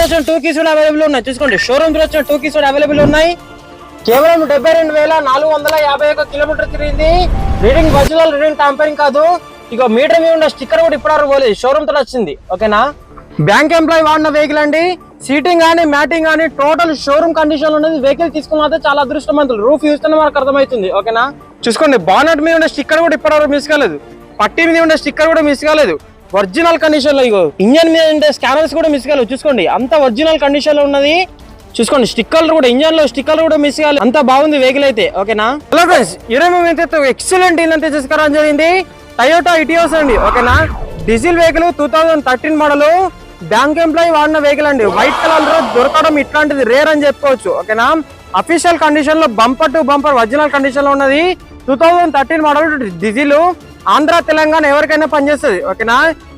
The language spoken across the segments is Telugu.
వచ్చిన 2 keys కూడా అవైలబుల్ ఉన్నాయి. చూసుకోండి షోరూమ్ తో వచ్చిన 2 keys కూడా అవైలబుల్ ఉన్నాయి. కేవలం 72,451 కిలోమీటర్ తిరిగింది. రీడింగ్ ఒరిజినల్, రీడింగ్ టాంపరింగ్ కాదు. ఇక మీటర్ మీద ఉన్న స్టిక్కర్ కూడా ఇప్పటివరకు పోలేదు, షోరూమ్ తో వచ్చింది. ఓకేనా, బ్యాంక్ ఎంప్లాయీ వాడిన వెహికల్ అండి. సీటింగ్ కానీ మ్యాటింగ్ కానీ టోటల్ షోరూమ్ కండిషన్ ఉన్నది. వెహికల్ తీసుకున్న చాలా అదృష్టవంతులు. రూఫ్ చూస్తేనే మనకు అర్థమవుతుంది. ఓకేనా, చూసుకోండి బానట్ మీద ఉన్న స్టిక్కర్ కూడా ఇప్పటివరకు మిస్ కాలేదు. పట్టి మీద ఉన్న స్టిక్కర్ కూడా మిస్ కాలేదు. ఒరిజినల్ కండిషన్ లో. ఇగో ఇంజన్ మీద ఉండే స్కానర్స్ కూడా మిస్ కాలేదు. చూసుకోండి అంత ఒరిజినల్ కండిషన్ లో ఉన్నది. చూసుకోండి స్టిక్కర్లు కూడా, ఇంజన్ లో స్టిక్కర్లు కూడా మిస్ కాలేదు. అంత బాగుంది వెహికల్ అయితే. ఓకేనా, హలో ఫ్రెండ్స్, ఎక్సలెంట్ ఇల్లంతా తీసుకురావడం జరిగింది. టయోటా ఇటియోస్ అండి. ఓకేనా, diesel vehicle 2013 model. Bank employee వాడిన వెహికల్ అండి. వైట్ కలర్ లో దొరకడం ఇట్లాంటిది రేర్ అని చెప్పుకోవచ్చు. ఓకేనా, అఫీషియల్ కండిషన్ లో bumper to bumper original condition లో ఉన్నది. 2013 మోడల్ డీజిల్. ఆంధ్ర తెలంగాణ ఎవరికైనా పనిచేస్తుంది. ఓకేనా,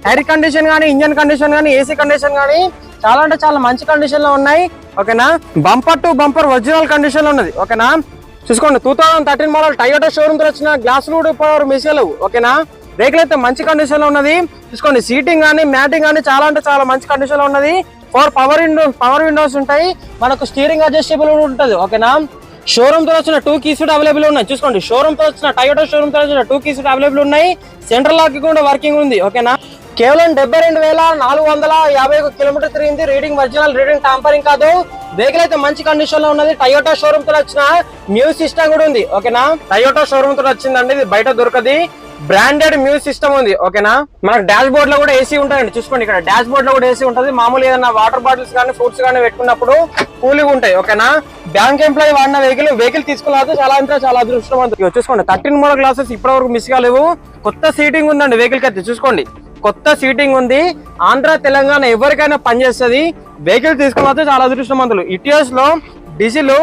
ఎయిర్ కండిషన్ కానీ, ఇంజన్ కండిషన్ కానీ, ఏసీ కండిషన్ కానీ చాలా అంటే చాలా మంచి కండిషన్ లో ఉన్నాయి. ఓకేనా, bumper to bumper original condition లో ఉన్నది. ఓకేనా, చూసుకోండి 2013 మోడల్ టయోటా షోరూమ్ తో వచ్చిన గ్లాసులు కూడా ఇప్పుడు మిస్ అవ్వవు. ఓకేనా, వెహికల్ అయితే మంచి కండిషన్ లో ఉన్నది. చూసుకోండి సీటింగ్ కానీ మ్యాటింగ్ కానీ చాలా అంటే చాలా మంచి కండిషన్ లో ఉన్నది. 4 పవర్ విండోస్ ఉంటాయి. మనకు స్టీరింగ్ అడ్జస్టబుల్ ఉంటుంది. ఓకేనా, షోరూమ్ తో వచ్చిన 2 keys కూడా అవైలబుల్ ఉన్నాయి. చూసుకోండి షోరూమ్ తో వచ్చిన టయోటా షోరూమ్ తో వచ్చిన 2 keys కూడా అవైలబుల్ ఉన్నాయి. సెంట్రల్ లాక్ కూడా వర్కింగ్ ఉంది. ఓకేనా, కేవలం 72,451 కిలోమీటర్ తిరిగింది. రీడింగ్ ఒరిజినల్, రీడింగ్ టాంపరింగ్ కాదు. వెహికల్ అయితే మంచి కండిషన్ లో ఉన్నది. టయోటా షోరూమ్ తో వచ్చిన మ్యూజిక్ సిస్టమ్ కూడా ఉంది. ఓకేనా, టయోటా షోరూమ్ తో వచ్చిందండి. ఇది బయట దొరకది. బ్రాండెడ్ మ్యూజిక్ సిస్టమ్ ఉంది. ఓకేనా, మనకు డాష్ బోర్డ్ లో కూడా ఏసీ ఉంటాయండి. చూసుకోండి ఇక్కడ డాష్ బోర్డ్ లో కూడా ఏసీ ఉంటుంది. మామూలు ఏదైనా వాటర్ బాటిల్స్ కానీ ఫ్రూట్స్ కానీ పెట్టుకున్నప్పుడు కూలింగ్ ఉంటాయి. ఓకేనా, బ్యాంక్ ఎంప్లాయీ వాడిన వెహికల్ తీసుకున్నారు. చాలా అంటే చాలా అదృష్టవంతులు. చూసుకోండి 13 మోడల్ గ్లాసెస్ ఇప్పటివరకు మిస్ కాలేవు. కొత్త సీటింగ్ ఉందండి వెహికల్ కి అయితే. చూసుకోండి కొత్త సీటింగ్ ఉంది. ఆంధ్ర తెలంగాణ ఎవరికైనా పనిచేస్తుంది. వెహికల్ తీసుకున్నారు చాలా అదృష్టవంతులు. ఇటియోస్ లో డీజిల్,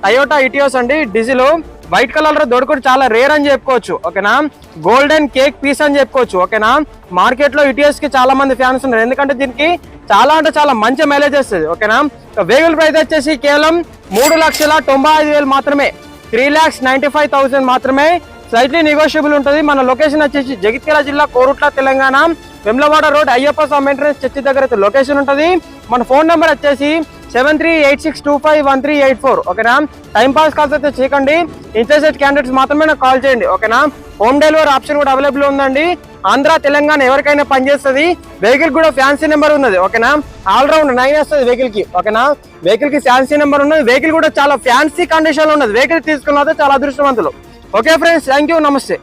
టయోటా ఇటియోస్ అండి. డీజిల్ వైట్ కలర్ లో దొరకడం చాలా రేర్ అని చెప్పుకోవచ్చు. ఓకేనా, గోల్డెన్ కేక్ పీస్ అని చెప్పుకోవచ్చు. ఓకేనా, మార్కెట్ లో ఇటియోస్ కి చాలా మంది ఫ్యాన్స్ ఉన్నారు. ఎందుకంటే దీనికి చాలా అంటే చాలా మంచి మైలేజ్ వస్తుంది. ఓకేనా, వెహికల్ ప్రైస్ వచ్చేసి కేవలం 3,95,000 మాత్రమే. 3,95,000 మాత్రమే. స్లైట్లీ నెగోషియబుల్ ఉంటుంది. మన లొకేషన్ వచ్చేసి జగిత్యాల జిల్లా, కోరుట్ల, తెలంగాణ. వెమ్లవాడ రోడ్, అయ్యప్ప స్వామి ఎంట్రన్స్ చర్చి దగ్గర అయితే లొకేషన్ ఉంటుంది. మన ఫోన్ నెంబర్ వచ్చేసి 7386251384. ఓకేనా, టైం పాస్ కాల్స్ అయితే చేయకండి. ఇంట్రెస్టెడ్ క్యాండిడేట్స్ మాత్రమే నాకు కాల్ చేయండి. ఓకేనా, హోమ్ డెలివరీ ఆప్షన్ కూడా అవైలబుల్ ఉందండి. ఆంధ్ర తెలంగాణ ఎవరికైనా పనిచేస్తుంది. వెహికల్ కూడా ఫ్యాన్సీ నెంబర్ ఉన్నది. ఓకేనా, ఆల్రౌండ్ 9 వస్తుంది వెహికల్ కి. ఓకేనా, వెహికల్ కి ఫ్యాన్సీ నెంబర్ ఉన్నది. వెహికల్ కూడా చాలా ఫ్యాన్సీ కండిషన్ లో ఉన్నది. వెహికల్ తీసుకున్నది చాలా అదృష్టవంతులు. ఓకే ఫ్రెండ్స్, థ్యాంక్ యూ, నమస్తే.